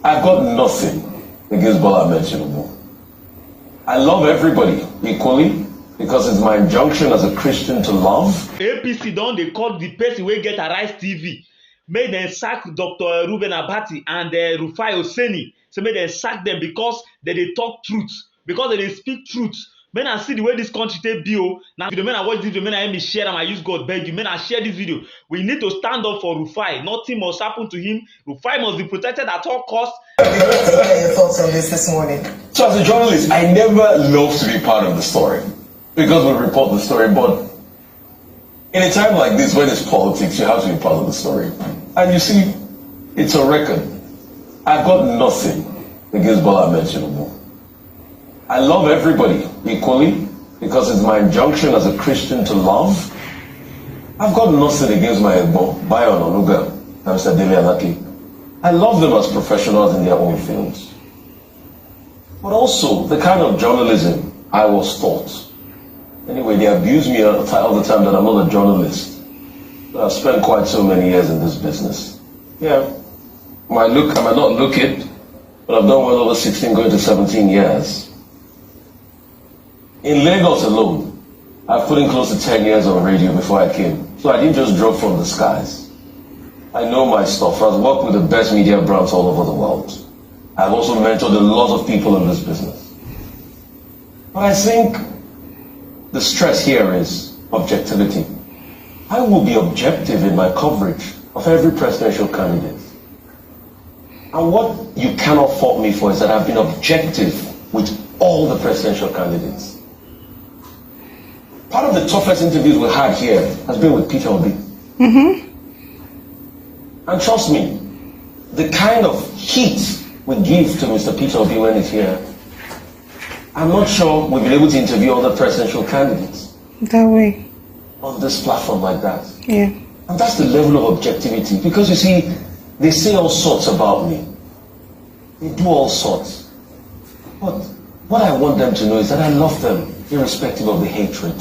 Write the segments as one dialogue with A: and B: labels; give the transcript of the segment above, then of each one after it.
A: I've got nothing against Bola Ahmed Tinubu. I love everybody equally because it's my injunction as a Christian to love.
B: APC don dey call the person wey get Arise TV make dem sack Dr. Reuben Abati and Rufai Oseni. So make dem sack them because they dey talk truth, because they dey speak truth. When I see the way this country take be, now when I watch this video, when I me share and I use God beg you, when I share this video, we need to stand up for Rufai. Nothing must happen to him. Rufai must be protected at all costs.
C: What are your thoughts on this morning?
A: So as a journalist, I never love to be part of the story because we report the story. But in a time like this, when it's politics, you have to be part of the story. And you see, it's a record. I've got nothing against Bola Ahmed Tinubu. I love everybody equally because it's my injunction as a Christian to love. I've got nothing against my Bayon Onuga and Mr. Dele Alaki. I love them as professionals in their own fields. But also, the kind of journalism I was taught. Anyway, they abuse me all the time that I'm not a journalist. I've spent quite so many years in this business. Yeah, I might not look it, but I've done well over 16, going to 17 years. In Lagos alone, I've put in close to 10 years on radio before I came. So I didn't just drop from the skies. I know my stuff. I've worked with the best media brands all over the world. I've also mentored a lot of people in this business. But I think the stress here is objectivity. I will be objective in my coverage of every presidential candidate. And what you cannot fault me for is that I've been objective with all the presidential candidates. Part of the toughest interviews we had here has been with Peter Obi. And trust me, the kind of heat we give to Mr. Peter Obi when he's here, I'm not sure we've been able to interview other presidential candidates
D: that way
A: on this platform like that.
D: Yeah.
A: And that's the level of objectivity. Because you see, they say all sorts about me. They do all sorts. But what I want them to know is that I love them, irrespective of the hatred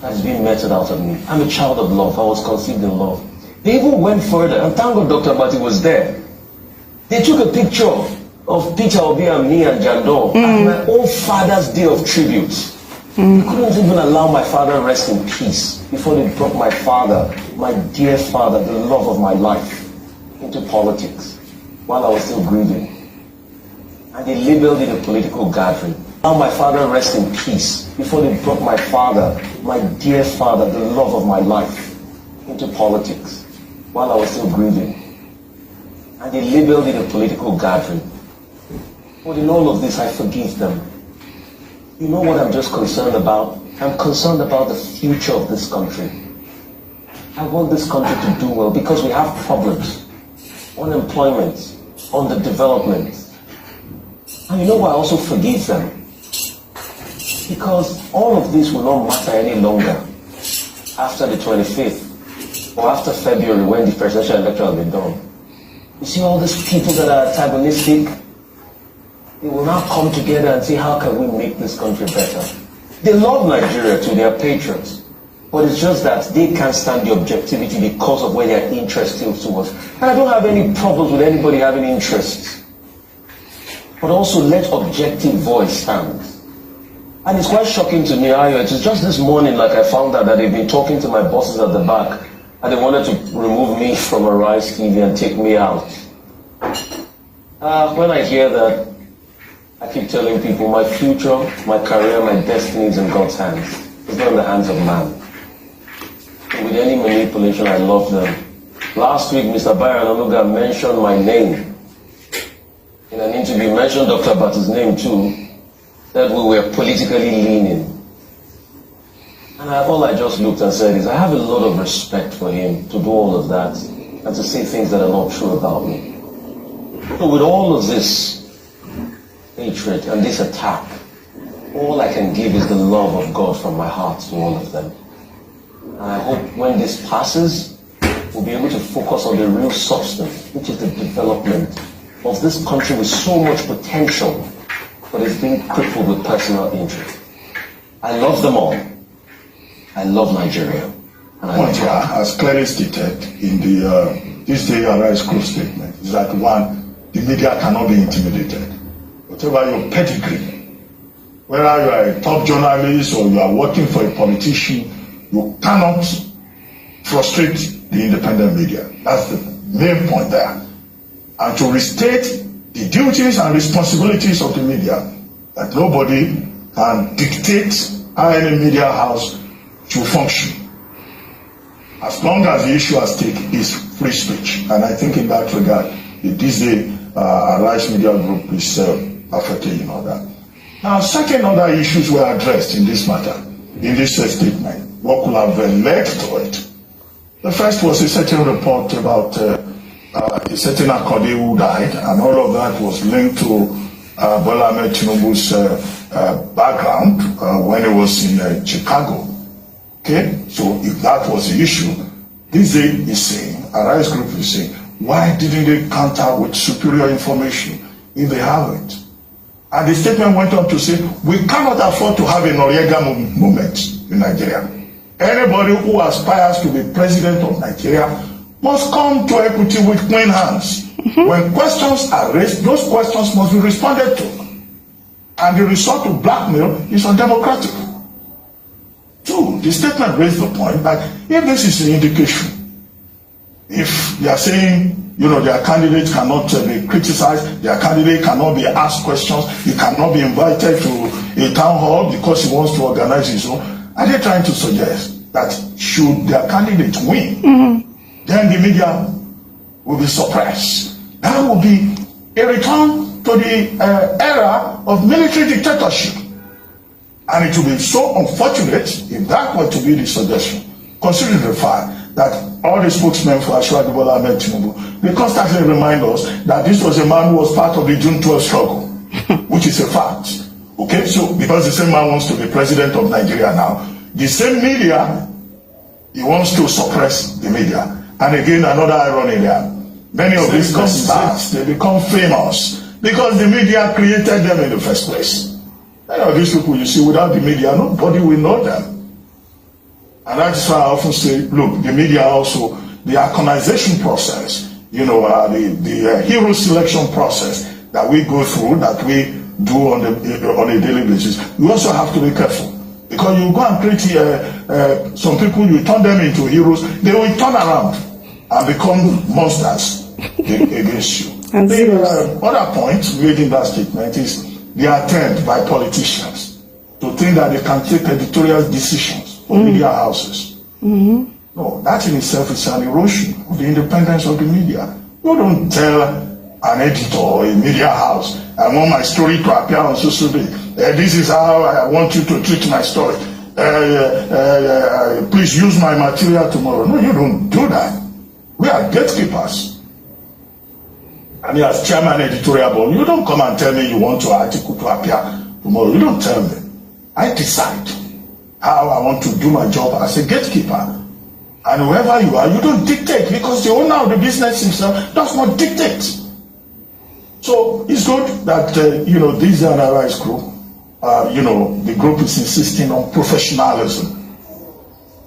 A: that is being meted out of me. I'm a child of love. I was conceived in love. They even went further, and thank God Dr. Abati was there. They took a picture of Peter Obi and me and Jandor at my own father's day of tribute. They couldn't even allow my father rest in peace before they brought my father, my dear father, the love of my life, into politics while I was still grieving. And they labeled it a political gathering. Allow my father rest in peace before they brought my father, my dear father, the love of my life, into politics while I was still grieving. And they labeled it a political gathering. But in all of this, I forgive them. You know what I'm just concerned about? I'm concerned about the future of this country. I want this country to do well because we have problems. Unemployment, underdevelopment. And you know why I also forgive them? Because all of this will not matter any longer after the 25th or after February when the presidential election has been done. You see all these people that are antagonistic, they will now come together and say, how can we make this country better? They love Nigeria too, they are patriots. But it's just that they can't stand the objectivity because of where their interest tilts towards. And I don't have any problems with anybody having interests. But also let objective voice stand. And it's quite shocking to me, Ayo. It was just this morning like I found out that they've been talking to my bosses at the back and they wanted to remove me from Arise TV and take me out. When I hear that, I keep telling people my future, my career, my destiny is in God's hands. It's not in the hands of man. And with any manipulation, I love them. Last week, Mr. Byron Onuga mentioned my name. In an interview, mentioned Dr. Abati's name too, that we were politically leaning. And all I just looked and said is, I have a lot of respect for him to do all of that and to say things that are not true about me. So with all of this hatred and this attack, all I can give is the love of God from my heart to all of them. And I hope when this passes, we'll be able to focus on the real substance, which is the development of this country with so much potential, but it's being crippled with personal interest. I love them all. I love Nigeria. And I love
E: as clearly stated in the this day Arise Group statement, is that one,
D: the media cannot be intimidated. Whatever your pedigree, whether you are a top journalist or you are working for a politician, you cannot frustrate the independent media. That's the main point there. And to restate the duties and responsibilities of the media, that nobody can dictate how any media house should function. As long as the issue at stake is free speech. And I think in that regard, this day, Arise Media Group is perfectly in order. Now, certain other issues were addressed in this matter, in this statement. What could have led to it? The first was a certain report about a certain Akode who died, and all of that was linked to Bola Ahmed Tinubu's background when he was in Chicago. Okay, so if that was the issue, this day is saying, Arise Group is saying, why didn't they counter with superior information if they have it? And the statement went on to say, we cannot afford to have a Noriega moment in Nigeria. Anybody who aspires to be president of Nigeria must come to equity with clean hands. When questions are raised, those questions must be responded to. And the resort to blackmail is undemocratic. Two, the statement raised the point that if this is an indication, if they are saying, their candidate cannot be criticized, their candidate cannot be asked questions, he cannot be invited to a town hall because he wants to organize his own, are they trying to suggest that should their candidate win, then the media will be suppressed? That will be a return to the era of military dictatorship. And it will be so unfortunate if that were to be the suggestion, considering the fact that all the spokesmen for Ashwadi Bola Ahmed Tinubu, they constantly remind us that this was a man who was part of the June 12 struggle, which is a fact. Okay, so because the same man wants to be president of Nigeria now, the same media, he wants to suppress the media. And again, another irony there. Many of these stars, they become famous because the media created them in the first place. Many of these people you see, without the media, nobody will know them. And that's why I often say, look, the media also, the iconization process, the hero selection process that we go through, that we do on a daily basis, you also have to be careful. Because you go and create some people, you turn them into heroes, they will turn around and become monsters against you. The other point made in that statement is the attempt by politicians to think that they can take editorial decisions for media houses. No, that in itself is an erosion of the independence of the media. You don't tell an editor or a media house, I want my story to appear on social media. This is how I want you to treat my story. Please use my material tomorrow. No, you don't do that. We are gatekeepers. And as chairman editorial board, you don't come and tell me you want your article to appear tomorrow. You don't tell me. I decide how I want to do my job as a gatekeeper. And whoever you are, you don't dictate, because the owner of the business himself does not dictate. So it's good that, this Arise group, the group is insisting on professionalism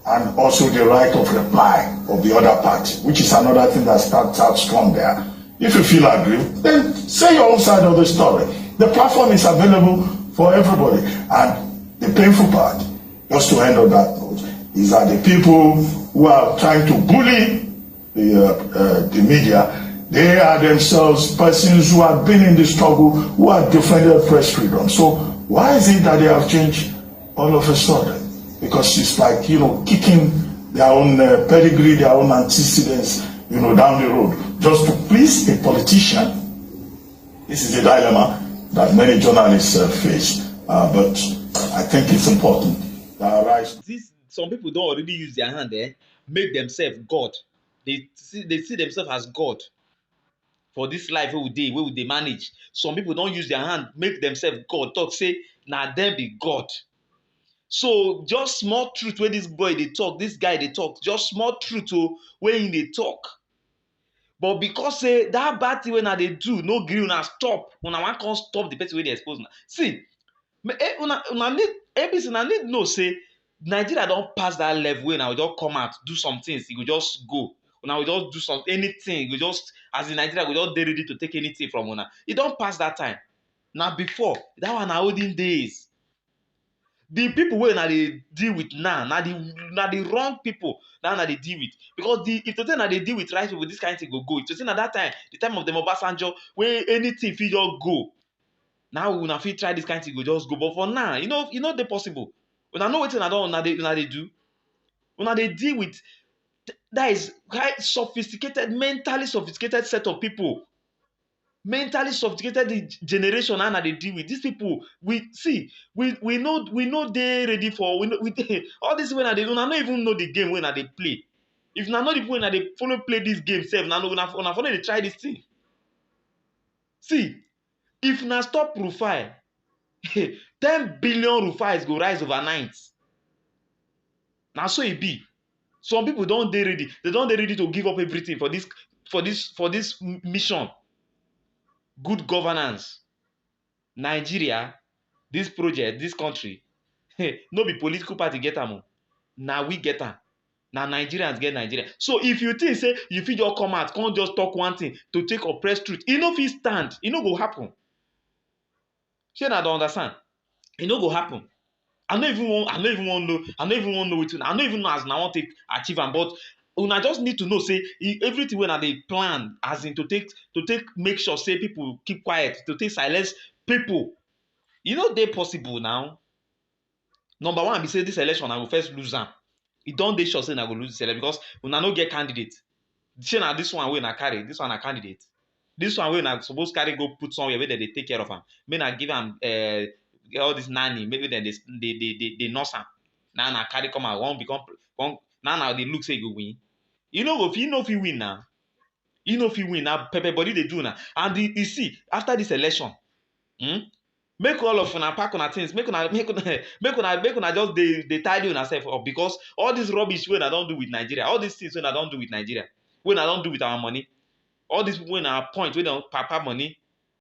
D: and also the right of reply of the other party, which is another thing that starts out strong there. If you feel aggrieved, then say your own side of the story. The platform is available for everybody. And the painful part, just to end on that note, is that the people who are trying to bully the media, they are themselves persons who have been in the struggle, who have defended press freedom. So why is it that they have changed all of a sudden? Because it's like, kicking their own pedigree, their own antecedents, down the road, just to please a politician. This is a dilemma that many journalists face. But I think it's important that Arise.
B: Some people don't already use their hand there, make themselves God. They see themselves as God for this life where they manage. Some people don't use their hand, make themselves God. Talk say, now them be God. So just small truth when this guy they talk, just small truth when they talk. But because say that bad thing when they do, no gree una stop. Una one can't stop the person when they expose. See, una need ABC una need know say Nigeria don't pass that level when I will just come out, do some things, it will just go. Una will just do anything, it will just as in Nigeria we just dey ready to take anything from una. E don pass that time. Na before that one na olden days. The people wey una dey deal with now na the wrong people na una dey deal with, because if to say na dey deal with right people, this kind thing go go. If to say na that time, the time of dem Obasanjo, wey anything fit just go, now una fit try this kind thing go just go, but for now e no dey possible. Una know wetin una dey do. Una dey deal with that is high sophisticated, mentally sophisticated set of people. Mentally sophisticated generation na una dey deal with. These people, we no dey ready for, all this wey una dey do, una no even know the game wey una dey play. If una know the people wey una dey follow play this game sef, una follow dey try this thing. See, if una stop Rufai, 10 billion Rufais go rise overnight. Na so e be. Some people don dey ready. They don dey ready to give up everything for this mission. Good governance. Nigeria, this project, this country, no be political party get am o. Na we get am. Na Nigerians get Nigeria. So if you think say you fit just come out, come just talk one thing to take oppress truth, e no fit stand. E no go happen. Shey una don understand? E no go happen. I no even wan know wetin, I no even know as una wan take achieve am, but una just need to know say everything wey una dey plan, as in to take make sure say people keep quiet, to take silence people, e no dey possible now. Number one be say this election una go first lose am. E don dey sure say una go lose this election because una no get candidate. Shey na this one wey una carry, this one na candidate. This one wey una suppose carry go put somewhere wey dem dey take care of am, make una give am all this nanny, maybe dem dey nurse am. Now na carry come out, now dey look say e go win. E no fit win now. E no fit win now. Pepper body dey do now. And you see, after this election, make all of una pack una things, make una just dey tidy una self up, because all this rubbish wey una don do with Nigeria, all these things wey una don do with Nigeria, wey una don do with our money, all these people wey una appoint wey don papa money,